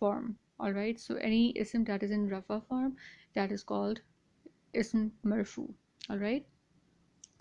form. All right, so any ism that is in rafa form, that is called ism marfu. all right,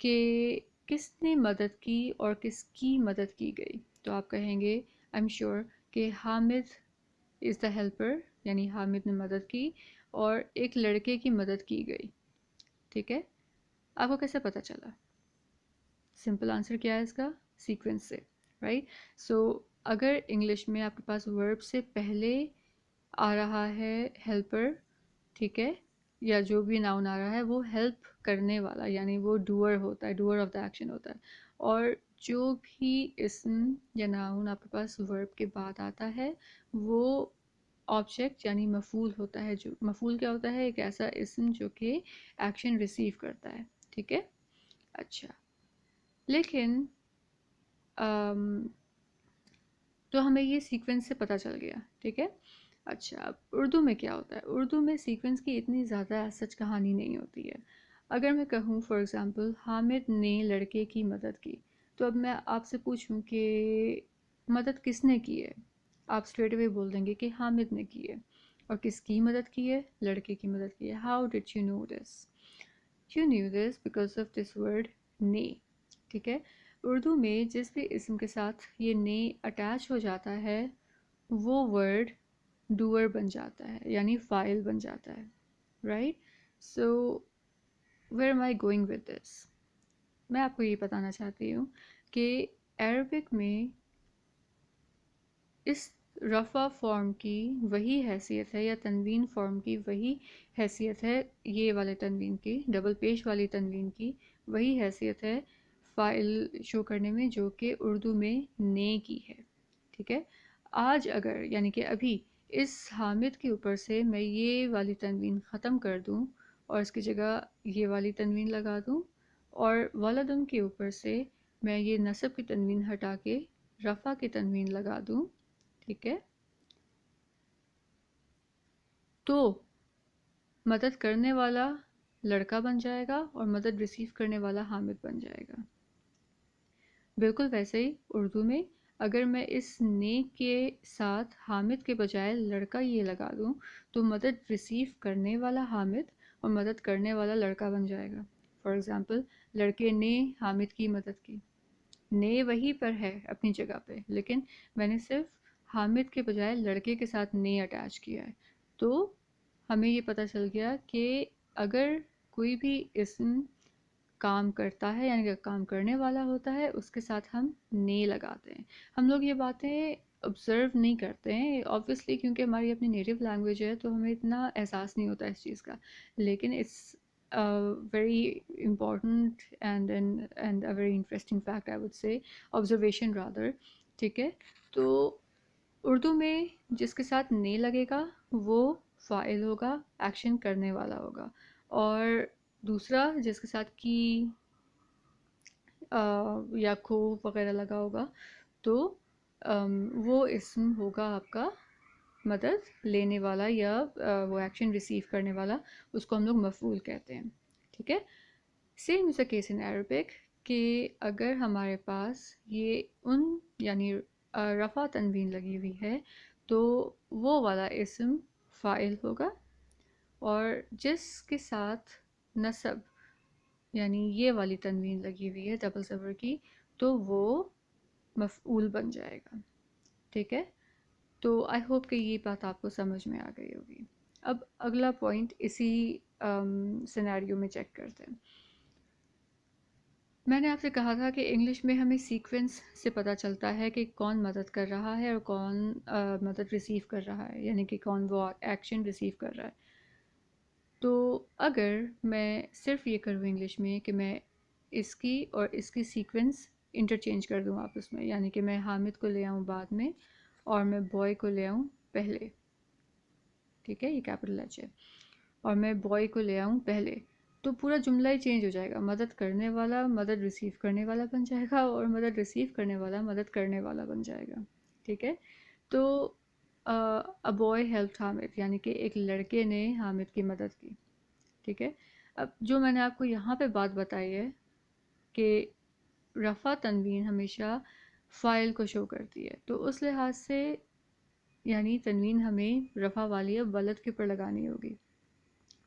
کہ کس نے مدد کی اور کس کی مدد کی گئی، تو آپ کہیں گے آئی ایم شیور کہ حامد از دا ہیلپر، یعنی حامد نے مدد کی اور ایک لڑکے کی مدد کی گئی. ٹھیک ہے، آپ کو کیسے پتہ چلا؟ سمپل آنسر کیا ہے اس کا؟ سیکوینس سے، رائٹ. سو اگر انگلش میں آپ کے پاس ورب سے پہلے آ رہا ہے ہیلپر، ٹھیک ہے، یا جو بھی ناؤن آ رہا ہے وہ ہیلپ کرنے والا، یعنی وہ ڈوور ہوتا ہے، ڈوور آف دا ایکشن ہوتا ہے. اور جو بھی اسم یا ناؤن آپ کے پاس ورب کے بعد آتا ہے وہ آبجیکٹ یعنی مفعول ہوتا ہے. جو مفعول کیا ہوتا ہے؟ ایک ایسا اسم جو کہ ایکشن ریسیو کرتا ہے. ٹھیک ہے، اچھا. لیکن تو ہمیں یہ سیکوینس سے پتہ چل گیا. ٹھیک ہے، اچھا. اب اردو میں کیا ہوتا ہے؟ اردو میں سیکوینس کی اتنی زیادہ سچ کہانی نہیں ہوتی ہے. اگر میں کہوں فار ایگزامپل حامد نے لڑکے کی مدد کی، تو اب میں آپ سے پوچھوں کہ مدد کس نے کی ہے، آپ اسٹریٹ اوے بول دیں گے کہ حامد نے کی ہے. اور کس کی مدد کی ہے؟ لڑکے کی مدد کی ہے. How did you know this? You knew this because of this word نے. ٹھیک ہے، اردو میں جس بھی اسم کے ساتھ یہ نے اٹیچ ہو جاتا ہے وہ ورڈ ڈوور بن جاتا ہے، یعنی فاعل بن جاتا ہے، right. So where am I going with this? میں آپ کو یہ بتانا چاہتی ہوں کہ عربک میں اس رفع فارم کی وہی حیثیت ہے، یا تنوین فارم کی وہی حیثیت ہے، یہ والے تنوین کی، ڈبل پیش والی تنوین کی وہی حیثیت ہے فاعل شو کرنے میں جو کہ اردو میں نے کی ہے. ٹھیک ہے، آج اگر یعنی کہ ابھی اس حامد کے اوپر سے میں یہ والی تنوین ختم کر دوں اور اس کی جگہ یہ والی تنوین لگا دوں، اور ولدن کے اوپر سے میں یہ نصب کی تنوین ہٹا کے رفع کی تنوین لگا دوں، ٹھیک ہے، تو مدد کرنے والا لڑکا بن جائے گا اور مدد ریسیو کرنے والا حامد بن جائے گا. بالکل ویسے ہی اردو میں اگر میں اس نے کے ساتھ حامد کے بجائے لڑکا یہ لگا دوں تو مدد ریسیو کرنے والا حامد اور مدد کرنے والا لڑکا بن جائے گا. فار ایگزامپل، لڑکے نے حامد کی مدد کی، نے وہیں پر ہے اپنی جگہ پہ، لیکن میں نے صرف حامد کے بجائے لڑکے کے ساتھ نے اٹیچ کیا ہے. تو ہمیں یہ پتہ چل گیا کہ اگر کوئی بھی اسم کام کرتا ہے یعنی کہ کام کرنے والا ہوتا ہے اس کے ساتھ ہم نے لگاتے ہیں. ہم لوگ یہ باتیں آبزرو نہیں کرتے ہیں obviously کیونکہ ہماری اپنی نیٹیو لینگویج ہے تو ہمیں اتنا احساس نہیں ہوتا اس چیز کا، لیکن it's very important and a very interesting fact I would say, observation rather. ٹھیک ہے، تو اردو میں جس کے ساتھ نے لگے گا وہ فاعل ہوگا، ایکشن کرنے والا ہوگا، اور دوسرا جس کے ساتھ کی یا کھو وغیرہ لگا ہوگا تو وہ اسم ہوگا آپ کا مدد لینے والا یا وہ ایکشن ریسیو کرنے والا، اس کو ہم لوگ مفعول کہتے ہیں. ٹھیک ہے، same is a case in Arabic کہ اگر ہمارے پاس یہ ان یعنی رفع تنوین لگی ہوئی ہے تو وہ والا اسم فاعل ہوگا، اور جس کے ساتھ نصب یعنی یہ والی تنوین لگی ہوئی ہے ڈبل زبر کی تو وہ مفعول بن جائے گا. ٹھیک ہے، تو آئی ہوپ کہ یہ بات آپ کو سمجھ میں آ گئی ہوگی. اب اگلا پوائنٹ اسی سینیریو میں چیک کرتے ہیں. میں نے آپ سے کہا تھا کہ انگلش میں ہمیں سیکوینس سے پتہ چلتا ہے کہ کون مدد کر رہا ہے اور کون مدد ریسیو کر رہا ہے، یعنی کہ کون وہ ایکشن ریسیو کر رہا ہے. تو اگر میں صرف یہ کروں انگلش میں کہ میں اس کی اور اس کی سیکوینس انٹرچینج کر دوں آپس میں، یعنی کہ میں حامد کو لے آؤں بعد میں اور میں بوائے کو لے آؤں پہلے، ٹھیک ہے، یہ کیپٹل ایچ ہے، اور میں بوائے کو لے آؤں پہلے، تو پورا جملہ ہی چینج ہو جائے گا. مدد کرنے والا مدد ریسیو کرنے والا بن جائے گا اور مدد ریسیو کرنے والا مدد کرنے والا بن جائے گا. ٹھیک ہے، تو a boy helped حامد یعنی کہ ایک لڑکے نے حامد کی مدد کی. ٹھیک ہے، اب جو میں نے آپ کو یہاں پہ بات بتائی ہے کہ رفع تنوین ہمیشہ فاعل کو شو کرتی ہے، تو اس لحاظ سے یعنی تنوین ہمیں رفع والی ولد کے اوپر لگانی ہوگی،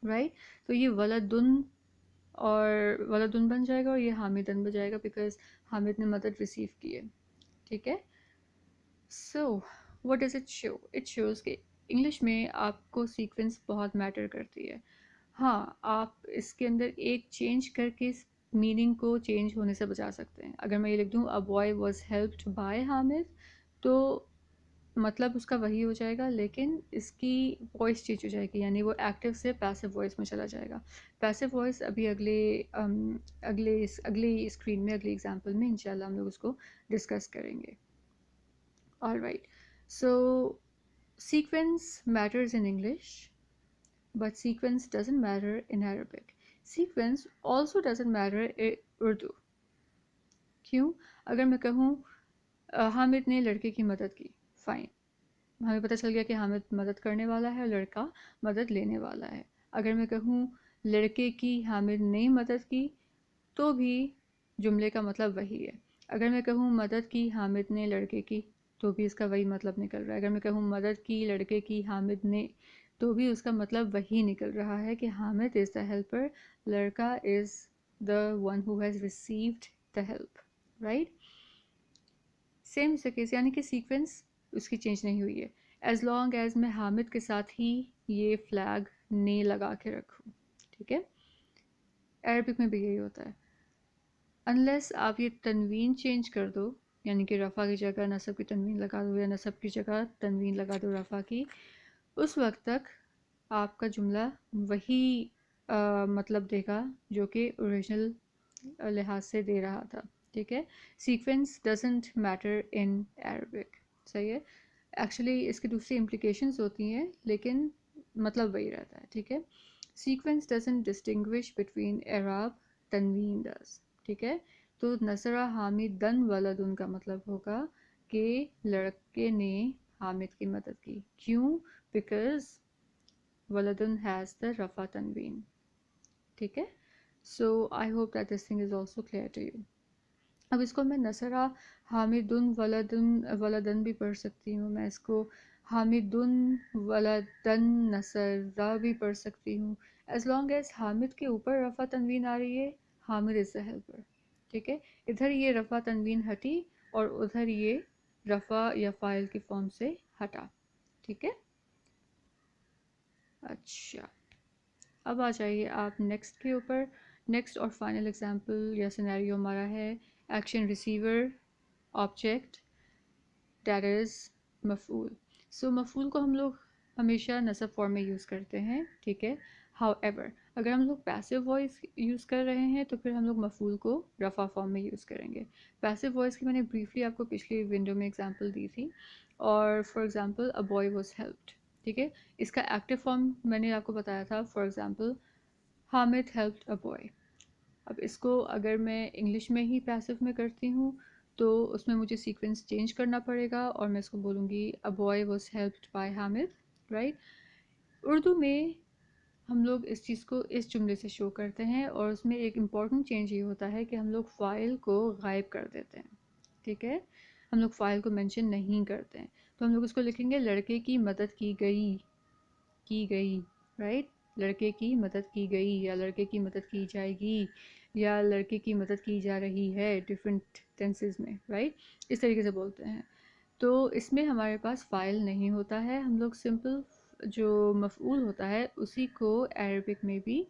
رائٹ. تو یہ ولدن اور ولدن بن جائے گا اور یہ حامدن بن جائے گا بیکاز حامد نے مدد ریسیو کی ہے. ٹھیک ہے. So what does it show? It shows کہ انگلش میں آپ کو سیکوینس بہت میٹر کرتی ہے. ہاں آپ اس کے اندر ایک چینج کر کے میننگ کو چینج ہونے سے بچا سکتے ہیں. اگر میں یہ لکھ دوں a boy was helped by Hamid تو مطلب اس کا وہی ہو جائے گا لیکن اس کی وائس چینج ہو جائے گی, یعنی وہ ایکٹیو سے پیسو وائس میں چلا جائے گا. پیسو وائس ابھی اگلے اسکرین میں اگلی ایگزامپل میں انشاءاللہ ہم لوگ اس کو ڈسکس کریں گے. Alright, so sequence matters in English, but sequence doesn't matter in Arabic. Sequence also doesn't matter in Urdu. کیوں؟ اگر میں کہوں حامد نے لڑکے کی مدد کی, فائن, ہمیں پتہ چل گیا کہ حامد مدد کرنے والا ہے اور لڑکا مدد لینے والا ہے. اگر میں کہوں لڑکے کی حامد نے مدد کی تو بھی جملے کا مطلب وہی ہے. اگر میں کہوں مدد کی حامد نے لڑکے کی تو بھی اس کا وہی مطلب نکل رہا ہے. اگر میں کہوں مدد کی لڑکے کی حامد نے تو بھی اس کا مطلب وہی نکل رہا ہے کہ حامد از دا ہیلپر, لڑکا is the one who has received the help, right. Same is case, یعنی کہ سیکوینس اس کی چینج نہیں ہوئی ہے ایز لانگ ایز میں حامد کے ساتھ ہی یہ فلیگ نے لگا کے رکھوں. ٹھیک ہے. عربک میں بھی یہی ہوتا ہے. انلیس آپ یہ تنوین چینج کر دو, یعنی کہ رفع کی جگہ نصب کی تنوین لگا دو یا نصب کی جگہ تنوین لگا دو رفع کی, اس وقت تک آپ کا جملہ وہی مطلب دے گا جو کہ اوریجنل لحاظ سے دے رہا تھا. ٹھیک ہے. Sequence doesn't matter in Arabic. صحیح ہے. ایکچولی اس کی دوسری امپلیکیشنز ہوتی ہیں لیکن مطلب وہی رہتا ہے. ٹھیک ہے. سیکوینس ڈزنٹ ڈسٹنگوش بٹوین اعراب, تنوین ڈز. ٹھیک ہے. تو نصرہ حامدن ولدن کا مطلب ہوگا کہ لڑکے نے حامد کی مدد کی. کیوں؟ بیکاز ولدن ہیز دا رفع تنوین. ٹھیک ہے. So I hope that this thing is also clear to you. اب اس کو میں نصرہ حامدن ولدن بھی پڑھ سکتی ہوں, میں اس کو حامدن ولدن نصرہ بھی پڑھ سکتی ہوں, ایز لانگ ایز حامد کے اوپر رفع تنوین آ رہی ہے, حامد از دا ہیلپر. ٹھیک ہے. ادھر یہ رفع تنوین ہٹی اور ادھر یہ رفع یا فاعل کی فارم سے ہٹا. ٹھیک ہے. اچھا, اب آ جائیے آپ نیکسٹ کے اوپر. نیکسٹ اور فائنل ایگزامپل یا سینیریو ہمارا ہے action receiver object that is مفعول. سو مفعول کو ہم لوگ ہمیشہ نصب فارم میں یوز کرتے ہیں. ٹھیک ہے. ہاؤ ایور اگر ہم لوگ پیسو وائس یوز کر رہے ہیں تو پھر ہم لوگ مفعول کو رفع فارم میں یوز کریں گے. پیسو وائس کی میں نے بریفلی آپ کو پچھلی ونڈو میں ایگزامپل دی تھی, اور for example a boy was helped. ٹھیک ہے. اس کا ایکٹیو فارم میں نے آپ کو بتایا تھا, for example Hamid helped a boy. اب اس کو اگر میں انگلش میں ہی پیسو میں کرتی ہوں تو اس میں مجھے سیکوینس چینج کرنا پڑے گا اور میں اس کو بولوں گی a boy was helped by Hamid, right. Urdu میں ہم لوگ اس چیز کو اس جملے سے شو کرتے ہیں اور اس میں ایک امپورٹنٹ چینج یہ ہوتا ہے کہ ہم لوگ فاعل کو غائب کر دیتے ہیں. ٹھیک ہے. ہم لوگ فاعل کو مینشن نہیں کرتے ہیں, تو ہم لوگ اس کو لکھیں گے لڑکے کی مدد کی گئی, رائٹ. لڑکے کی مدد کی گئی یا لڑکے کی مدد کی جائے گی یا لڑکے کی مدد کی جا رہی ہے, ڈفرینٹ ٹینسز میں, رائٹ. اس طریقے سے بولتے ہیں. تو اس میں ہمارے پاس فاعل نہیں ہوتا ہے, ہم لوگ سمپل جو مفعول ہوتا ہے اسی کو عربک میں بھی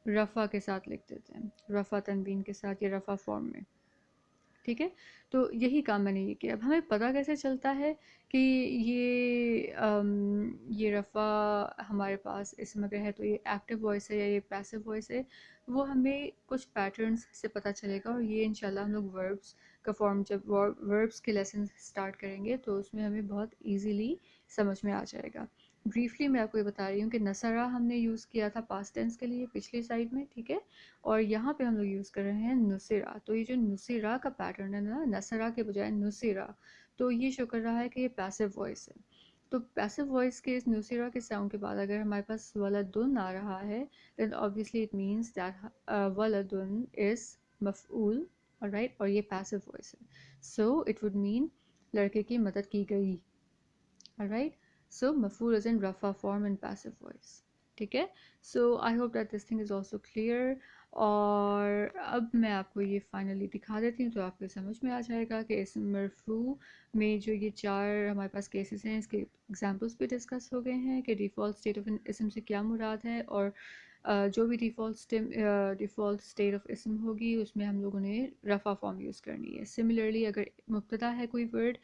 رفع کے ساتھ لکھ دیتے ہیں, رفع تنوین کے ساتھ یا رفع فارم میں. ٹھیک ہے. تو یہی کام میں نے یہ کیا. اب ہمیں پتہ کیسے چلتا ہے کہ یہ رفع ہمارے پاس اسم اگر ہے تو یہ ایکٹیو وائس ہے یا یہ پیسو وائس ہے, وہ ہمیں کچھ پیٹرنز سے پتہ چلے گا, اور یہ انشاءاللہ ہم لوگ وربس کا فارم جب وربس کے لیسن سٹارٹ کریں گے تو اس میں ہمیں بہت ایزیلی سمجھ میں آ جائے گا. بریفلی میں آپ کو یہ بتا رہی ہوں کہ نصرہ ہم نے یوز کیا تھا پاسٹ ٹینس کے لیے پچھلی سائڈ میں. ٹھیک ہے. اور یہاں پہ ہم لوگ یوز کر رہے ہیں نصرہ. تو یہ جو نصرہ کا پیٹرن ہے نا, نصرہ کے بجائے نصرہ, تو یہ شو کر رہا ہے کہ یہ پیسو وائس ہے. تو پیسو وائس کے اس نصرہ کے ساؤنڈ کے بعد اگر ہمارے پاس ولدن آ رہا ہے then obviously it means that ولدن is مفعول, alright, اور یہ پیسو وائس ہے. so it would mean لڑکے کی مدد کی گئی, alright. so مفعول is in رفع form and passive voice. ٹھیک ہے. so I hope that this thing is also clear. اور اب میں آپ کو یہ فائنلی دکھا دیتی ہوں تو آپ کو سمجھ میں آ جائے گا کہ اسم مرفوع میں جو یہ 4 ہمارے پاس کیسز ہیں اس کے ایگزامپلس بھی ڈسکس ہو گئے ہیں کہ ڈیفالٹ اسٹیٹ آف اسم سے کیا مراد ہے، اور جو بھی ڈیفالٹ اسٹیٹ آف اسم ہوگی اس میں ہم لوگوں نے رفع فارم یوز کرنی ہے۔ سملرلی اگر مبتدا ہے کوئی ورڈ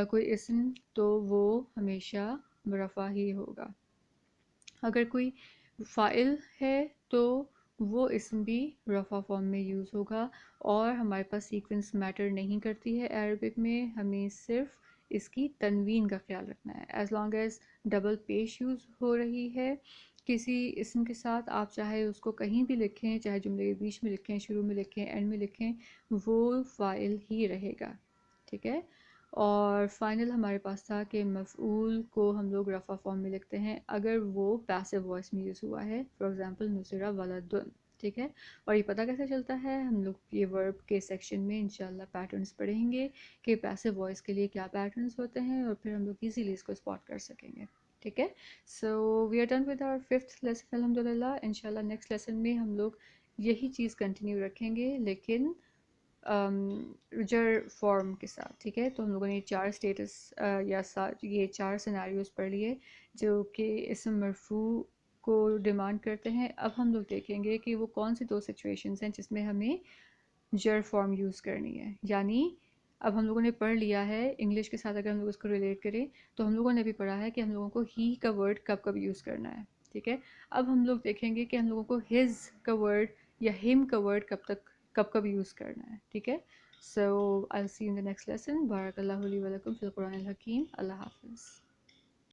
کوئی اسم تو وہ ہمیشہ رفع ہی ہوگا۔ اگر کوئی فاعل ہے تو وہ اسم بھی رفع فارم میں یوز ہوگا، اور ہمارے پاس سیکوینس میٹر نہیں کرتی ہے عربک میں، ہمیں صرف اس کی تنوین کا خیال رکھنا ہے۔ ایز لانگ ایز ڈبل پیش یوز ہو رہی ہے کسی اسم کے ساتھ، آپ چاہے اس کو کہیں بھی لکھیں، چاہے جملے کے بیچ میں لکھیں، شروع میں لکھیں، اینڈ میں لکھیں، وہ فاعل ہی رہے گا، ٹھیک ہے۔ اور فائنل ہمارے پاس تھا کہ مفعول کو ہم لوگ رفع فارم میں لکھتے ہیں اگر وہ پیسو وائس میں یوز ہوا ہے، فار ایگزامپل نصر ولدن، ٹھیک ہے۔ اور یہ پتہ کیسے چلتا ہے، ہم لوگ یہ ورب کے سیکشن میں انشاءاللہ پیٹرنز پڑھیں گے کہ پیسو وائس کے لیے کیا پیٹرنز ہوتے ہیں، اور پھر ہم لوگ ایزیلی اس کو اسپاٹ کر سکیں گے، ٹھیک ہے۔ So we are done with our 5th lesson الحمدللہ۔ انشاءاللہ نیکسٹ لیسن میں ہم لوگ یہی چیز کنٹینیو رکھیں گے لیکن جر فارم کے ساتھ، ٹھیک ہے۔ تو ہم لوگوں نے یہ 4 اسٹیٹس یا یہ 4 سیناریوز پڑھ لیے جو کہ اسم مرفوع کو ڈیمانڈ کرتے ہیں۔ اب ہم لوگ دیکھیں گے کہ وہ کون سی 2 سچویشنز ہیں جس میں ہمیں جر فارم یوز کرنی ہے، یعنی اب ہم لوگوں نے پڑھ لیا ہے انگلش کے ساتھ، اگر ہم لوگ اس کو ریلیٹ کریں تو ہم لوگوں نے بھی پڑھا ہے کہ ہم لوگوں کو ہی کا ورڈ کب کب یوز کرنا ہے، ٹھیک ہے۔ اب ہم لوگ دیکھیں گے کہ ہم لوگوں کو ہز کا ورڈ یا ہم کا ورڈ کب کب یوز کرنا ہے، ٹھیک ہے۔ So I see you in the next lesson. بارک اللہ لی و لکم فی القرآن الحکیم۔ اللہ حافظ۔